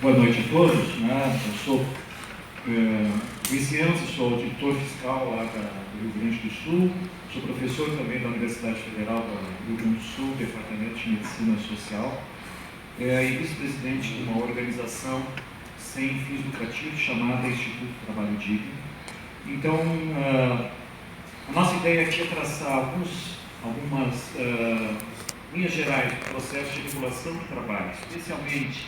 Boa noite a todos. Eu sou Luiz Ciência, sou auditor fiscal lá do Rio Grande do Sul, sou professor também da Universidade Federal do Rio Grande do Sul, Departamento de Medicina Social, e vice-presidente de uma organização sem fins lucrativos chamada Instituto Trabalho Digno. Então, a nossa ideia aqui é traçar algumas linhas gerais do processo de regulação do trabalho, especialmente,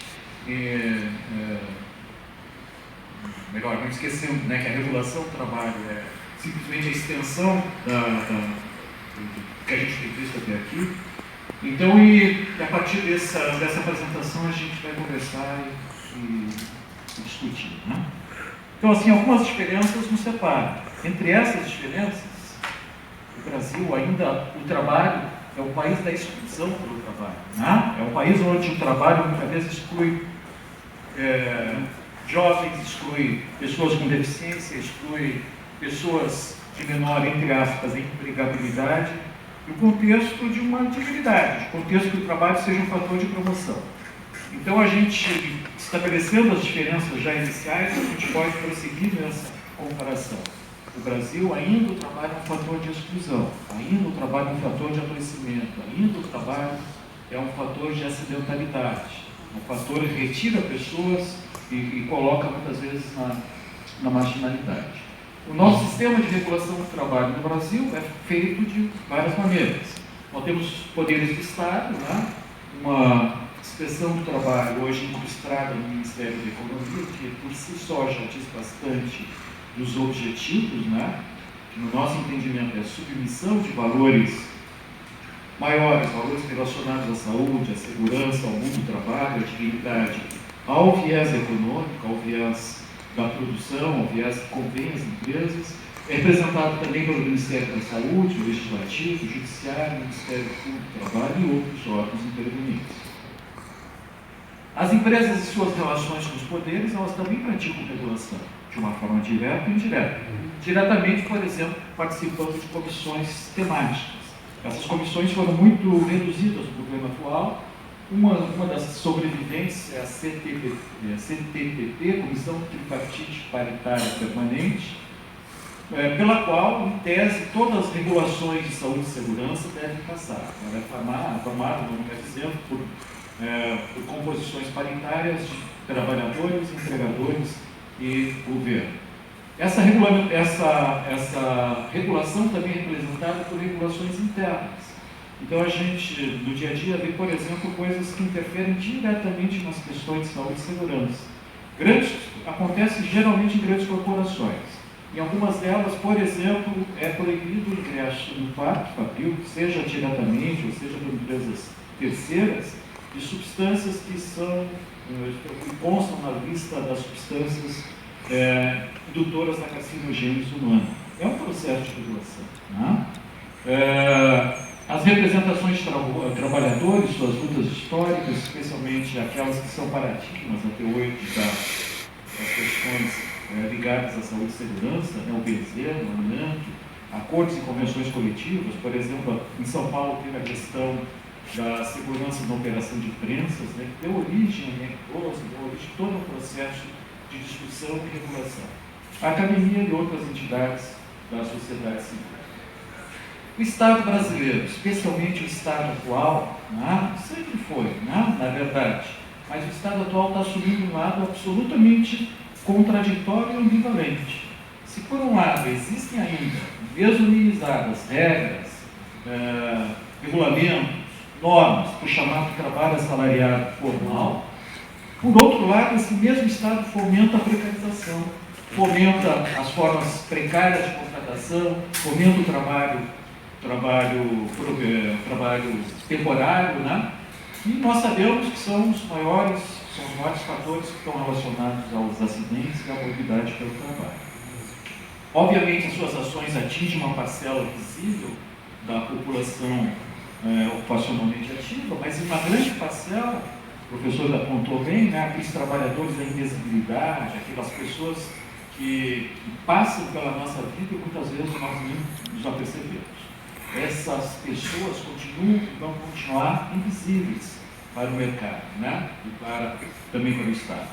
melhor, não esquecendo, que a regulação do trabalho é simplesmente a extensão do que a gente tem visto até aqui. Então, e a partir dessa apresentação, a gente vai conversar e discutir. Então, assim, algumas diferenças nos separam. Entre essas diferenças, o Brasil ainda, o trabalho é o país da exclusão pelo trabalho. É um país onde o trabalho muitas vezes exclui jovens, exclui pessoas com deficiência, exclui pessoas de menor, entre aspas, empregabilidade, no contexto de uma dignidade, no contexto que o trabalho seja um fator de promoção. Então, a gente, estabelecendo as diferenças já iniciais, a gente pode prosseguir nessa comparação. No Brasil, ainda o trabalho é um fator de exclusão, ainda o trabalho é um fator de adoecimento, ainda o trabalho é um fator de acidentalidade, um fator que retira pessoas e coloca muitas vezes na marginalidade. O nosso sistema de regulação do trabalho no Brasil é feito de várias maneiras. Nós temos poderes do Estado, uma inspeção do trabalho hoje incrustada no Ministério da Economia, que por si só já diz bastante dos objetivos, que no nosso entendimento é a submissão de valores maiores, valores relacionados à saúde, à segurança, ao mundo do trabalho, à dignidade, ao viés econômico, ao viés da produção, ao viés que convém às empresas, é representado também pelo Ministério da Saúde, o Legislativo, o Judiciário, o Ministério Público do Trabalho e outros órgãos intervenientes. As empresas e suas relações com os poderes, elas também praticam regulação, de uma forma direta e indireta. Diretamente, por exemplo, participando de comissões temáticas. Essas comissões foram muito reduzidas no governo atual. Uma das sobreviventes é a CTPP, Comissão Tripartite Paritária Permanente, pela qual, em tese, todas as regulações de saúde e segurança devem passar. Ela é formada, como quer dizer, por composições paritárias de trabalhadores, empregadores e governo. Essa regulação também é representada por regulações internas. Então, a gente, no dia a dia, vê, por exemplo, coisas que interferem diretamente nas questões de saúde e segurança. Acontece geralmente em grandes corporações. Em algumas delas, por exemplo, é proibido o ingresso no parque fabril, seja diretamente ou seja por empresas terceiras, de substâncias que constam na lista das substâncias indutoras da carcinogênese humana. É um processo de regulação. As representações de trabalhadores, suas lutas históricas, especialmente aquelas que são paradigmas até hoje das questões ligadas à saúde e segurança, o benzeno, o amianto, acordos e convenções coletivas. Por exemplo, em São Paulo teve a questão da segurança na operação de prensas, que deu origem deu origem a todo um processo de discussão e regulação. A academia e outras entidades da sociedade civil. O Estado brasileiro, especialmente o Estado atual, sempre foi, na verdade, mas o Estado atual está assumindo um lado absolutamente contraditório e ambivalente. Se por um lado existem ainda desumanizadas regras, regulamentos, normas para o chamado trabalho assalariado formal, por outro lado, esse mesmo Estado fomenta a precarização, fomenta as formas precárias de contratação, fomenta o trabalho temporário, e nós sabemos que são os maiores fatores que estão relacionados aos acidentes e à morbidade pelo trabalho. Obviamente, as suas ações atingem uma parcela visível da população ocupacionalmente ativa, mas em uma grande parcela, o professor apontou bem, aqueles trabalhadores da invisibilidade, aquelas pessoas que passam pela nossa vida e muitas vezes nós nem nos apercebemos. Essas pessoas vão continuar invisíveis para o mercado, e também para o Estado.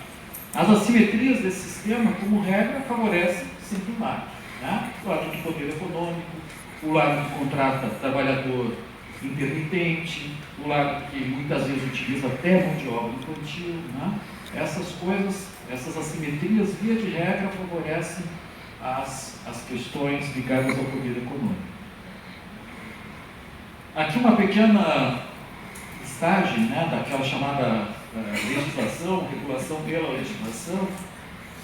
As assimetrias desse sistema, como regra, favorecem sempre um lado. Né? O lado do poder econômico, o lado que contrata trabalhador intermitente, o lado que muitas vezes utiliza até mão de obra infantil. Né? Essas coisas, essas assimetrias, via de regra, favorecem as questões ligadas ao poder econômico. Aqui uma pequena listagem, né, daquela chamada legislação, regulação pela legislação,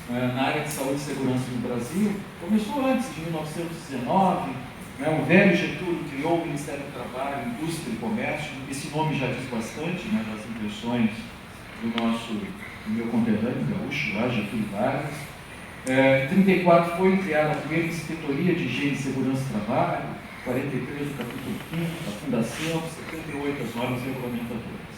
na área de saúde e segurança no Brasil. Começou antes de 1919, o velho Getúlio criou o Ministério do Trabalho, Indústria e Comércio. Esse nome já diz bastante, né, das impressões do meu conterrâneo gaúcho, lá, Getúlio Vargas. Em 1934 foi criada a primeira Inspetoria de Higiene e Segurança do Trabalho, 43 do capítulo 5 da Fundação, 78 as normas regulamentadoras.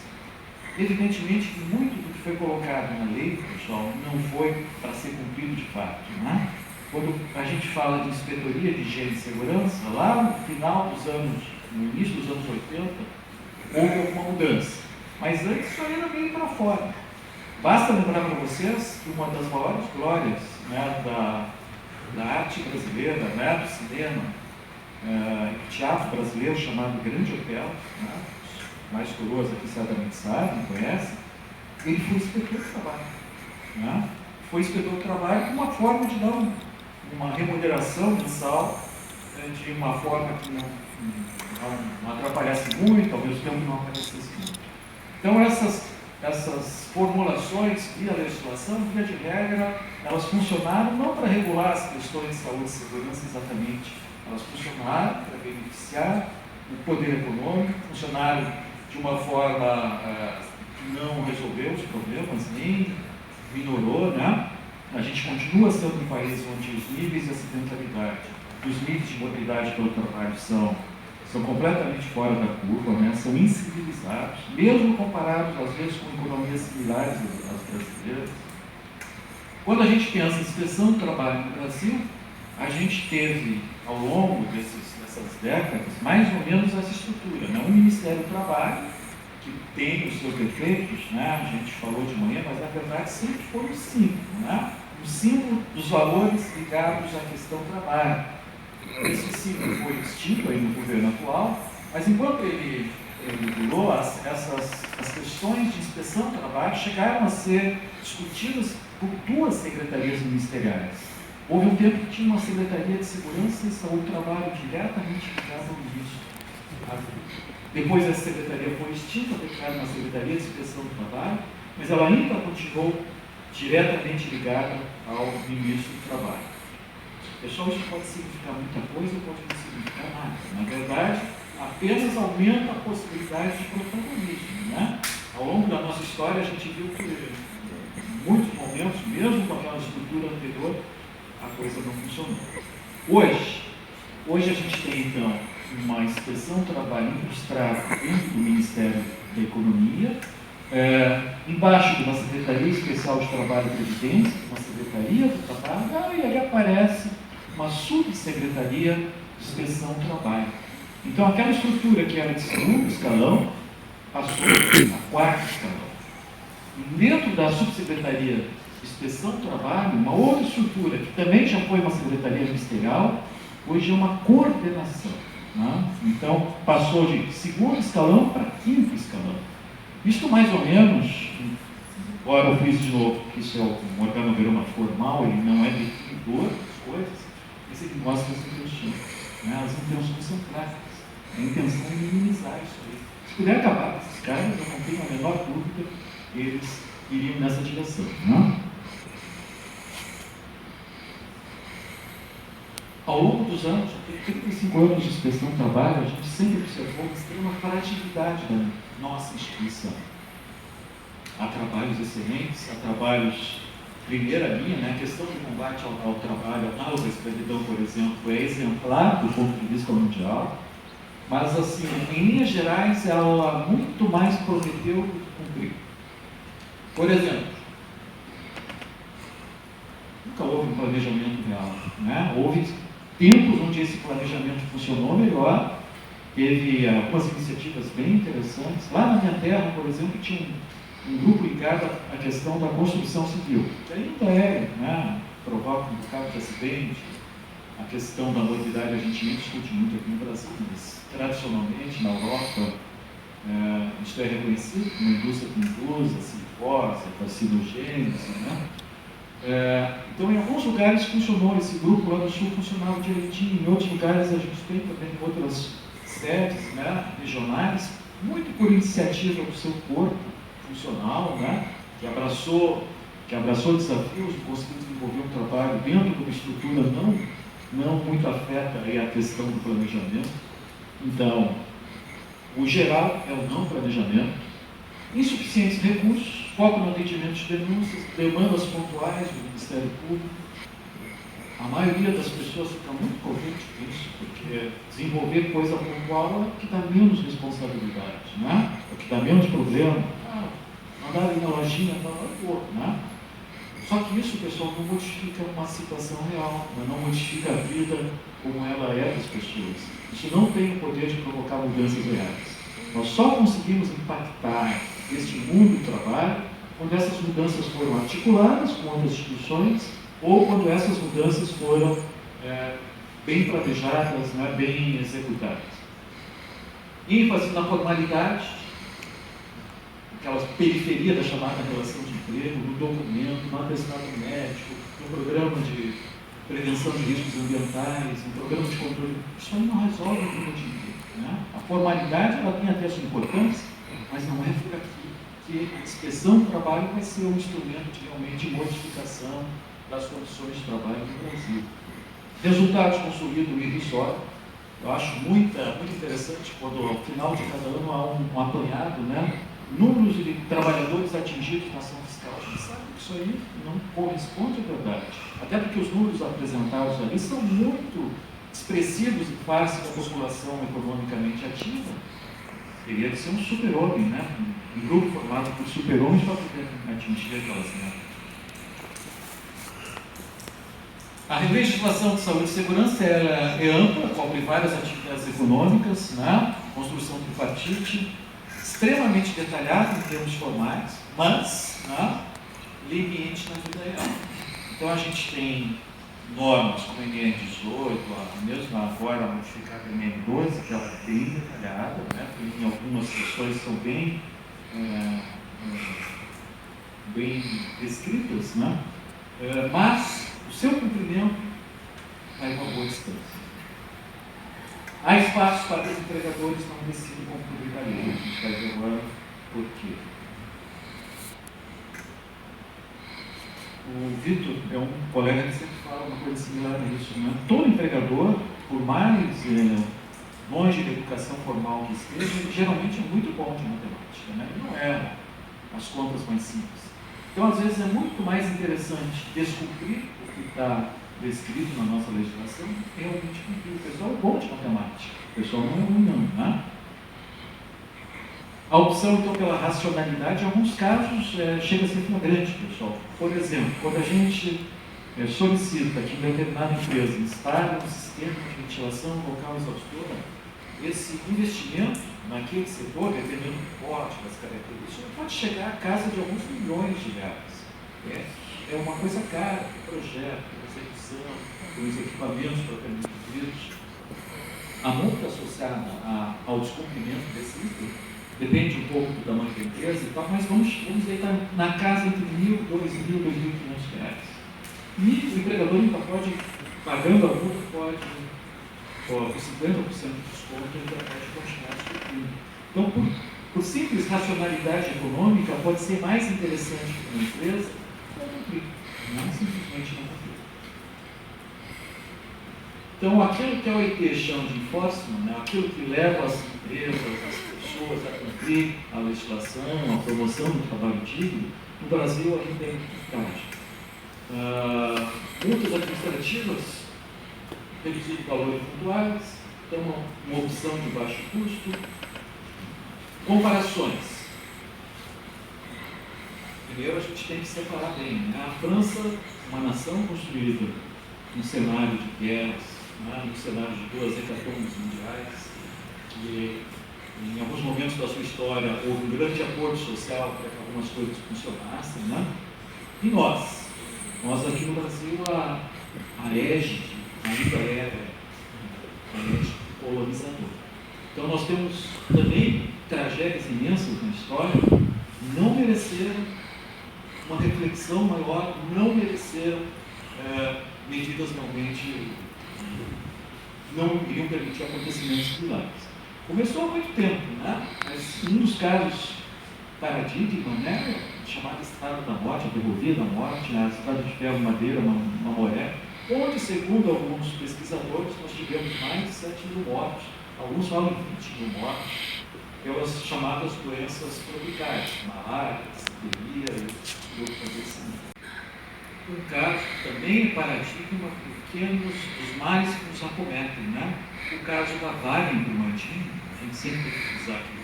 Evidentemente que muito do que foi colocado na lei, pessoal, não foi para ser cumprido de fato. Né? Quando a gente fala de Inspetoria de Higiene e Segurança, lá no final dos anos, no início dos anos 80, houve alguma mudança. Mas antes isso aí era meio para fora. Basta lembrar para vocês que uma das maiores glórias, né, da arte brasileira, né, do cinema, teatro brasileiro chamado Grande Hotel, né, os mais coroas aqui certamente sabem, conhecem, ele foi inspetor do trabalho. Né? Foi inspetor do trabalho como uma forma de dar uma remuneração mensal, de uma forma que não atrapalhasse muito, ao mesmo tempo não aparecesse muito. Então essas formulações via legislação, via de regra, elas funcionaram não para regular as questões de saúde e segurança exatamente, elas funcionaram para beneficiar o poder econômico, funcionaram de uma forma que não resolveu os problemas, nem minorou, né? A gente continua sendo um país onde os níveis de acidentalidade, os níveis de mobilidade pelo trabalho são completamente fora da curva, né? São incivilizados, mesmo comparados às vezes com economias similares às brasileiras. Quando a gente pensa em inspeção do trabalho no Brasil, a gente teve, ao longo dessas décadas, mais ou menos essa estrutura, né? Um Ministério do Trabalho, que tem os seus defeitos, né? A gente falou de manhã, mas na verdade sempre foi um símbolo, né? Um símbolo dos valores ligados à questão do trabalho. Esse símbolo foi extinto aí no governo atual, mas enquanto ele durou, as questões de inspeção do trabalho chegaram a ser discutidas por duas secretarias ministeriais. Houve um tempo que tinha uma Secretaria de Segurança e Saúde do Trabalho diretamente ligada ao ministro. Depois essa secretaria foi extinta, foi criada uma Secretaria de Inspeção do Trabalho, mas ela ainda continuou diretamente ligada ao ministro do Trabalho. Pessoal, isso pode significar muita coisa ou pode não significar nada. Na verdade, apenas aumenta a possibilidade de protagonismo. Né? Ao longo da nossa história, a gente viu que em muitos momentos, mesmo com aquela estrutura anterior, a coisa não funcionou. Hoje a gente tem, então, uma inspeção do trabalho incrustada dentro do Ministério da Economia, embaixo de uma Secretaria Especial de Trabalho e Previdência, uma Secretaria do Trabalho, e aí aparece uma subsecretaria de inspeção do trabalho. Então, aquela estrutura que era de segundo escalão, passou a quarto escalão. E dentro da subsecretaria de inspeção do trabalho, uma outra estrutura, que também já foi uma secretaria ministerial, hoje é uma coordenação. Né? Então, passou de segundo escalão para quinto escalão. Isto mais ou menos, embora eu fiz de novo, que isso é um organograma formal, ele não é definidor das coisas, esse aqui mostra as intenções. Né? As intenções são práticas. A intenção é minimizar isso aí. Se puder acabar com esses caras, eu não tenho a menor dúvida, eles iriam nessa direção. Né? Ao longo dos anos, já tem 35 anos de inspeção do trabalho, a gente sempre observou uma extrema fragilidade da nossa instituição. Há trabalhos excelentes, há trabalhos primeira linha, né? A questão do combate ao trabalho análogo à escravidão, por exemplo, é exemplar do ponto de vista mundial, mas, assim, em linhas gerais, ela muito mais prometeu do que cumpriu. Por exemplo, nunca houve um planejamento real, né? Houve tempos onde esse planejamento funcionou melhor, teve algumas iniciativas bem interessantes. Lá na minha terra, por exemplo, tinha um grupo ligado à questão da construção civil, que ainda provoca um bocado de acidente. A questão da mobilidade a gente nem discute muito aqui no Brasil, mas tradicionalmente na Europa isso é reconhecido como indústria que induz a silicose, a carcinogênese, então, em alguns lugares funcionou, esse grupo lá do Sul funcionava direitinho, em outros lugares a gente tem também outras sedes regionais, muito por iniciativa do seu corpo funcional, que abraçou desafios, conseguiu desenvolver um trabalho dentro de uma estrutura não muito afeta aí a questão do planejamento. Então, o geral é o não planejamento, insuficientes recursos, foco no atendimento de denúncias, demandas pontuais do Ministério Público. A maioria das pessoas fica muito contente com isso, porque desenvolver coisa pontual é que dá menos responsabilidade, é que dá menos problema. Mandar ali na lojinha, Só que isso, pessoal, não modifica uma situação real, não modifica a vida como ela é das pessoas. Isso não tem o poder de provocar mudanças reais. Nós só conseguimos impactar este mundo do trabalho quando essas mudanças foram articuladas com outras instituições ou quando essas mudanças foram bem planejadas, bem executadas. ênfase na formalidade, aquela periferia da chamada relação de emprego, no documento, no atestado médico, no programa de prevenção de riscos ambientais, no programa de controle. Isso aí não resolve o problema de emprego. A formalidade ela tem até sua importância, mas não é por aqui que a inspeção do trabalho vai ser um instrumento de realmente modificação das condições de trabalho no Brasil. Resultados consolidam o irrisório. Eu acho muito interessante quando ao final de cada ano há um apanhado, números de trabalhadores atingidos na ação fiscal. A gente sabe que isso aí não corresponde à verdade. Até porque os números apresentados ali são muito expressivos em face da população economicamente ativa. Teria que ser um super-homem, um grupo formado por super-homens para poder atingir aquelas metas. A legislação de saúde e segurança é ampla, cobre várias atividades econômicas, construção tripartite, extremamente detalhada em termos formais, mas limiente na vida real. Então a gente tem normas como a NR18, mesmo agora modificada a NR12, que ela é bem detalhada, em algumas questões são bem descritas, mas o seu cumprimento está em uma boa distância. Há espaços para que os empregadores não decidam cumprir a lei. A gente vai ver agora por quê. O Vitor é um colega que sempre fala uma coisa similar a isso. Todo empregador, por mais longe da educação formal que esteja, ele geralmente é muito bom de matemática. Ele não é as contas mais simples. Então, às vezes, é muito mais interessante descobrir o que está descrito na nossa legislação do que realmente cumprir. O pessoal é bom de matemática. O pessoal não é ruim, não. A opção, então, pela racionalidade, em alguns casos, chega a ser flagrante, pessoal. Por exemplo, quando a gente solicita que uma determinada empresa instale um sistema de ventilação local exaustora, esse investimento naquele setor, dependendo do porte, das características, pode chegar a casa de alguns milhões de reais. É uma coisa cara, projeto, execução, os equipamentos propriamente ditos. A multa associada ao descumprimento desse item depende um pouco do tamanho da empresa e tal, mas vamos dizer, está na casa entre R$1.000, R$2.000, R$2.500. E o empregador ainda pode, pagando a multa, pode, com 50% de desconto, ele ainda pode continuar discutindo. Então, por simples racionalidade econômica, pode ser mais interessante para uma empresa não cumprir, não simplesmente não cumprir. Então, aquilo que a OIT chama de enforcement, aquilo que leva as empresas, as pessoas a cumprir a legislação, a promoção do trabalho digno, no Brasil ainda é muito frágil. Multas administrativas, reduzido de valores pontuais, então uma opção de baixo custo. Comparações. Primeiro a gente tem que separar bem. A França, uma nação construída num cenário de guerras, num cenário de duas hecatombes mundiais, que Em alguns momentos da sua história, houve um grande acordo social para que algumas coisas funcionassem, né? E nós aqui no Brasil, a égide ainda era a égide colonizadora. Então nós temos também tragédias imensas na história que não mereceram uma reflexão maior, não mereceram medidas realmente não iriam permitir acontecimentos similares. Começou há muito tempo, né? Mas um dos casos paradigma, né? Chamada Estrada da Morte, a Ferrovia da Morte, a Estrada de Ferro, Madeira, Mamoré, onde, segundo alguns pesquisadores, nós tivemos mais de 7.000 mortos, alguns falam em 20.000 mortos, pelas chamadas doenças tropicais, malária, disenteria e outras assim. Um caso que também é paradigma pequenos dos males que nos acometem, né? O caso da Vale em Brumadinho, a gente sempre tem que usar aqui.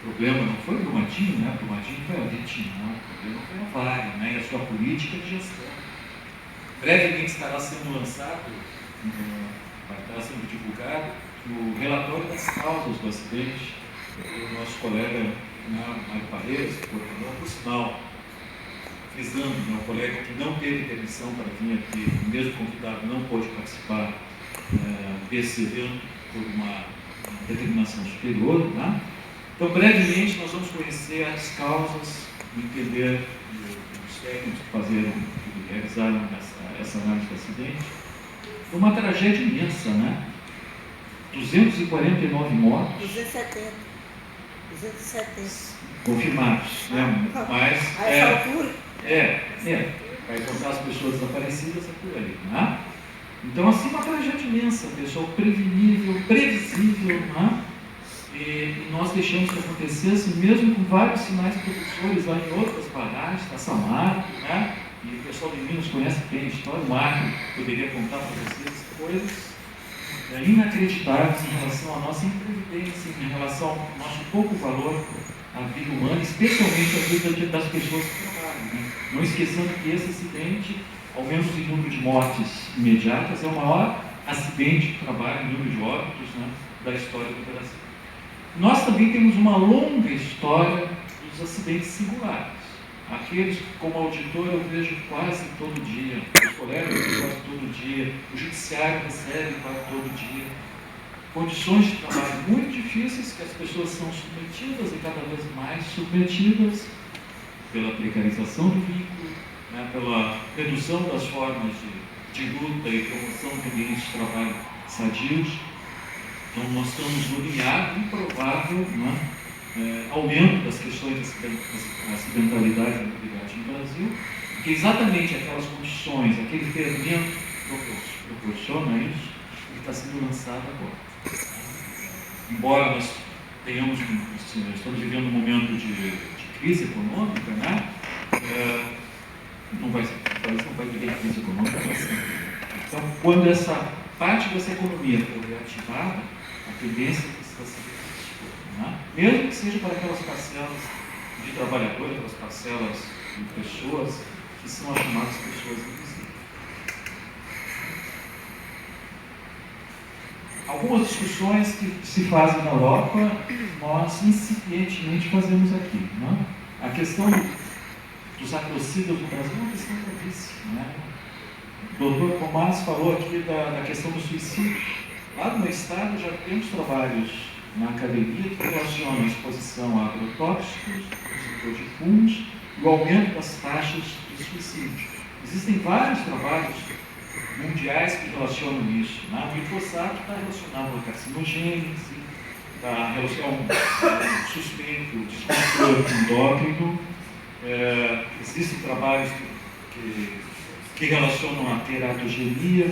O problema não foi o Brumadinho, né? O Brumadinho foi a vítima, né? O problema foi a Vale, né? E a sua política de gestão. Brevemente estará sendo lançado, vai estar sendo divulgado, o relatório das causas do acidente do nosso colega Mário Paredes, por sinal, frisando, o colega que não teve permissão para vir aqui, mesmo convidado, não pôde participar desse evento por uma determinação superior, né? Então, brevemente, nós vamos conhecer as causas, entender os técnicos que realizaram essa análise do acidente. Foi uma tragédia imensa, né? 249 mortos. 270. Confirmados, né? Mas... A essa altura? Vai contar as pessoas desaparecidas é por aí, né? Então, assim, uma tragédia imensa, pessoal, previsível, né? E nós deixamos que acontecesse, mesmo com vários sinais propulsores lá em outras barragens, a Samarco, né? E o pessoal de Minas conhece bem a história, o Marco poderia contar para vocês coisas inacreditáveis em relação à nossa imprevidência, em relação ao nosso pouco valor à vida humana, especialmente à vida das pessoas que trabalham, né? Não esquecendo que esse acidente, ao menos em número de mortes imediatas, é o maior acidente de trabalho, em número de óbitos, né, da história do Brasil. Nós também temos uma longa história dos acidentes singulares. Aqueles, como auditor, eu vejo quase todo dia, os colegas quase todo dia, o judiciário recebe quase todo dia. Condições de trabalho muito difíceis que as pessoas são submetidas e cada vez mais submetidas pela precarização do vínculo, né, pela redução das formas de luta e promoção de ambientes de trabalho sadios. Então, nós estamos no limiar improvável, né, aumento das questões de acidentalidade e mobilidade no Brasil, que exatamente aquelas condições, aquele fermento proporciona isso, que está sendo lançado agora. Embora nós estamos vivendo um momento de crise econômica, né? O país não vai viver crise econômica. Então, quando essa parte dessa economia for reativada, a tendência é que isso vai ser né? Mesmo que seja para aquelas parcelas de trabalhadores, aquelas parcelas de pessoas que são as chamadas pessoas invisíveis. Algumas discussões que se fazem na Europa, nós incipientemente fazemos aqui. Né? A questão dos atrocidas no Brasil é uma questão gravíssima. Né? O doutor Tomás falou aqui da questão do suicídio. Lá no meu estado já temos trabalhos na academia que relacionam a exposição a agrotóxicos, o setor de fumos e o aumento das taxas de suicídio. Existem vários trabalhos mundiais que relacionam isso. Né? O glifosato está relacionado à carcinogênese, está relacionado ao suspeito descontrole endócrino. Existem trabalhos que relacionam a teratogenia.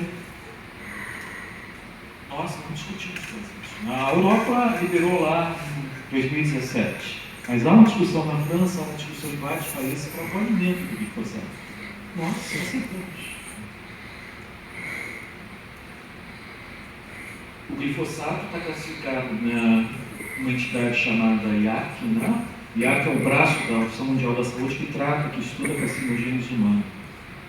Nós não discutimos isso. A Europa liberou lá em 2017, mas há uma discussão na França, há uma discussão em vários países para o acolhimento do glifosato. Nós aceitamos. O glifosato está classificado numa entidade chamada IARC, né? IARC é o braço da Organização Mundial da Saúde que estuda carcinogênese humana.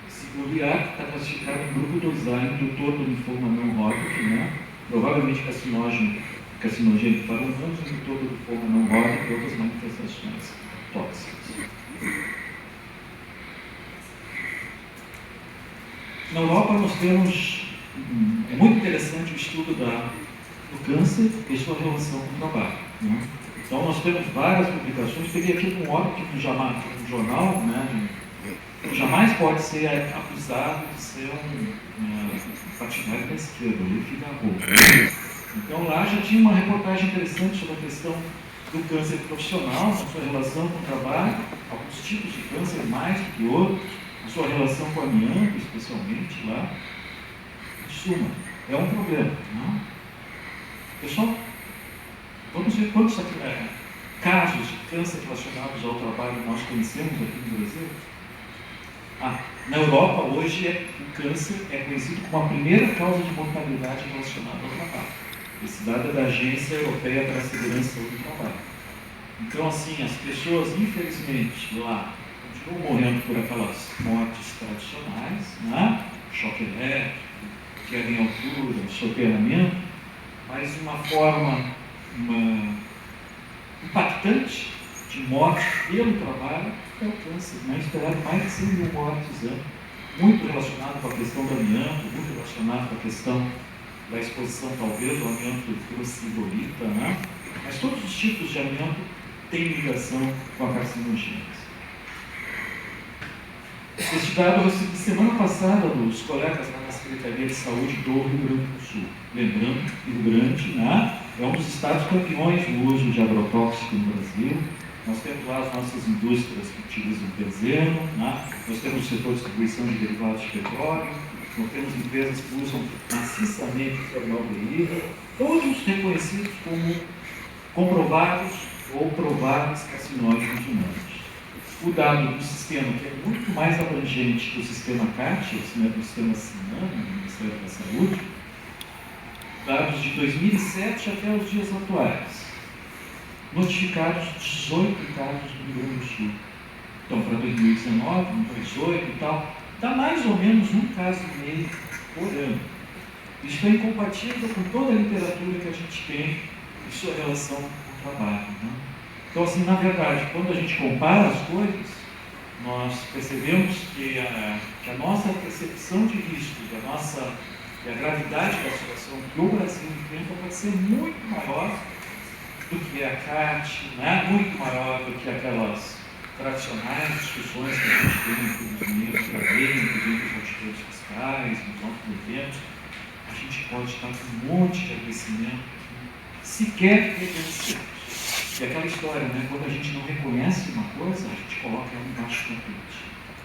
Segundo o IARC, está classificado no grupo 2A, indutor do linfoma não Hodgkin, né? Provavelmente carcinógeno carcinogênico para humanos, indutor do fogo não roda e outras manifestações tóxicas. Na Europa nós temos, é muito interessante o estudo do câncer e sua relação com o trabalho. Né? Então nós temos várias publicações, peguei aqui um órgão de um jornal, né, jamais pode ser acusado de ser um partidário da esquerda, ele fica roubo. Então lá já tinha uma reportagem interessante sobre a questão do câncer profissional, a sua relação com o trabalho, alguns tipos de câncer mais do que outros, a sua relação com o amianto, especialmente lá. Em suma, é um problema. Não? Pessoal, vamos ver quantos casos de câncer relacionados ao trabalho nós conhecemos aqui no Brasil? Na Europa, hoje, o câncer é conhecido como a primeira causa de mortalidade relacionada ao trabalho. Esse dado é da Agência Europeia para a Segurança do Trabalho. Então, assim, as pessoas, infelizmente, lá, continuam morrendo por aquelas mortes tradicionais, né? Choque elétrico, queda em altura, soterramento, mas uma forma impactante de morte pelo trabalho é o câncer, né? Esperado mais de 100 mil mortes, né? Muito relacionado com a questão do amianto, muito relacionado com a questão da exposição, talvez, ao amianto crucidolita, né? Mas todos os tipos de amianto têm ligação com a carcinogênese. Esse dado eu recebi semana passada dos colegas lá na Secretaria de Saúde do Rio Grande do Sul. Lembrando que o Rio Grande, né, é um dos estados campeões no uso de agrotóxico no Brasil. Nós temos lá as nossas indústrias que utilizam benzeno, né? Nós temos o setor de distribuição de derivados de petróleo, nós temos empresas que usam maciçamente formaldeído, todos reconhecidos como comprovados ou prováveis carcinógenos humanos. O dado do sistema, que é muito mais abrangente que o sistema CATIAS, né, do sistema SINAM, do Ministério da Saúde, dados de 2007 até os dias atuais, notificados 18 casos no Rio Grande do Sul. Então, para 2019, 2018 e tal, dá mais ou menos um caso e meio por ano. Isso é incompatível com toda a literatura que a gente tem em sua relação com o trabalho. Né? Então, assim, na verdade, quando a gente compara as coisas, nós percebemos que a nossa percepção de risco, a gravidade da situação que o Brasil enfrenta pode ser muito maior do que a CAT, né? Muito maior do que aquelas tradicionais discussões que a gente tem entre os ministros da lei, inclusive os auditores fiscais, nos nossos eventos. A gente pode estar com um monte de aquecimento sequer reconhecido. E aquela história, né? Quando a gente não reconhece uma coisa, a gente coloca ela embaixo do tapete.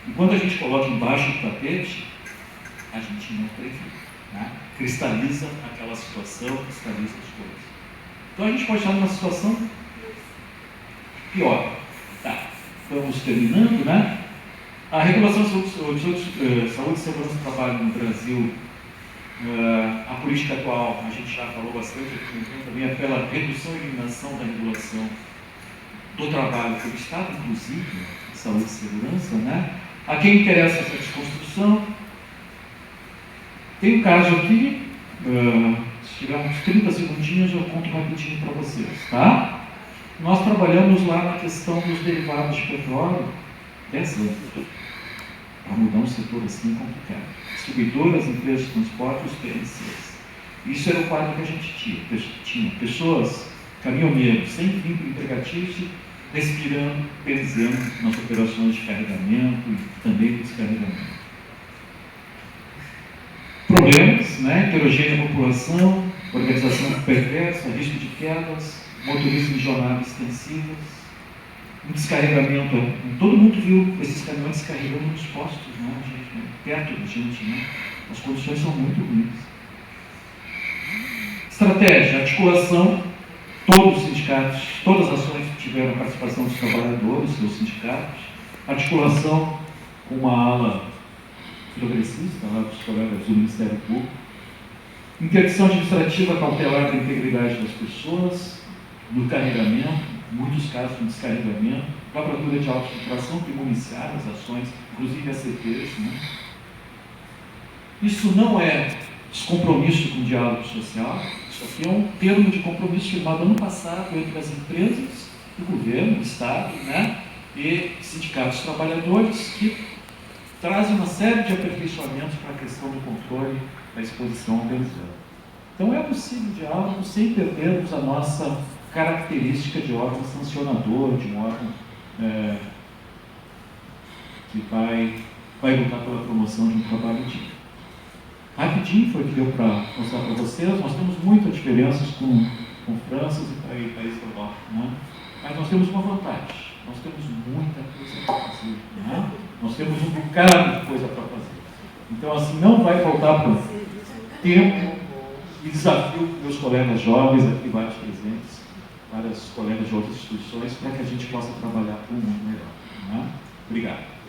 E quando a gente coloca embaixo do tapete, a gente não prevê, né? Cristaliza aquela situação, cristaliza as coisas. Então a gente pode estar numa situação pior. Tá, estamos terminando, né? A regulação de saúde e segurança do trabalho no Brasil, a política atual, a gente já falou bastante aqui, também é pela redução e eliminação da regulação do trabalho pelo Estado, inclusive, de saúde e segurança, né? A quem interessa essa desconstrução, tem um caso aqui, se tiver uns 30 segundinhos eu conto rapidinho para vocês, tá? Nós trabalhamos lá na questão dos derivados de petróleo 10 anos, para mudar um setor assim complicado. Distribuidoras, empresas de transporte, os PLCs. Isso era o quadro que a gente tinha. Pessoas, caminhoneiros, sem vínculo empregatício, respirando benzeno nas operações de carregamento e também de descarregamento. Problemas, né? Heterogênea população, organização perversa, risco de quedas, motoristas de jornadas extensivas, um descarregamento. Todo mundo viu esses caminhões descarregando nos postos, né, gente, perto da gente, né? As condições são muito ruins. Estratégia, articulação, todos os sindicatos, todas as ações que tiveram a participação dos trabalhadores, dos sindicatos, articulação com uma ala progressista, lá dos colegas do Ministério Público, interdição administrativa cautelar da integridade das pessoas, no carregamento, muitos casos de descarregamento, a procura de autofiltração que municiaram as ações, inclusive as CPs, né? Isso não é descompromisso com o diálogo social, isso Isso aqui é um termo de compromisso firmado ano passado entre as empresas, o governo, o Estado, né, e sindicatos trabalhadores, que trazem uma série de aperfeiçoamentos para a questão do controle da exposição ao benzeno. Então é possível diálogo sem perdermos a nossa característica de órgão sancionador, de um órgão que vai lutar pela promoção de um trabalho digno. Rapidinho foi o que deu para mostrar para vocês. Nós temos muitas diferenças com França e países da Europa, né? Mas nós temos uma vantagem: nós temos muita coisa para fazer, né? Nós temos um bocado de coisa para fazer. Então, assim, não vai faltar para tempo e desafio meus colegas jovens aqui, vários presentes, vários colegas de outras instituições, para que a gente possa trabalhar para um mundo melhor, né? Obrigado.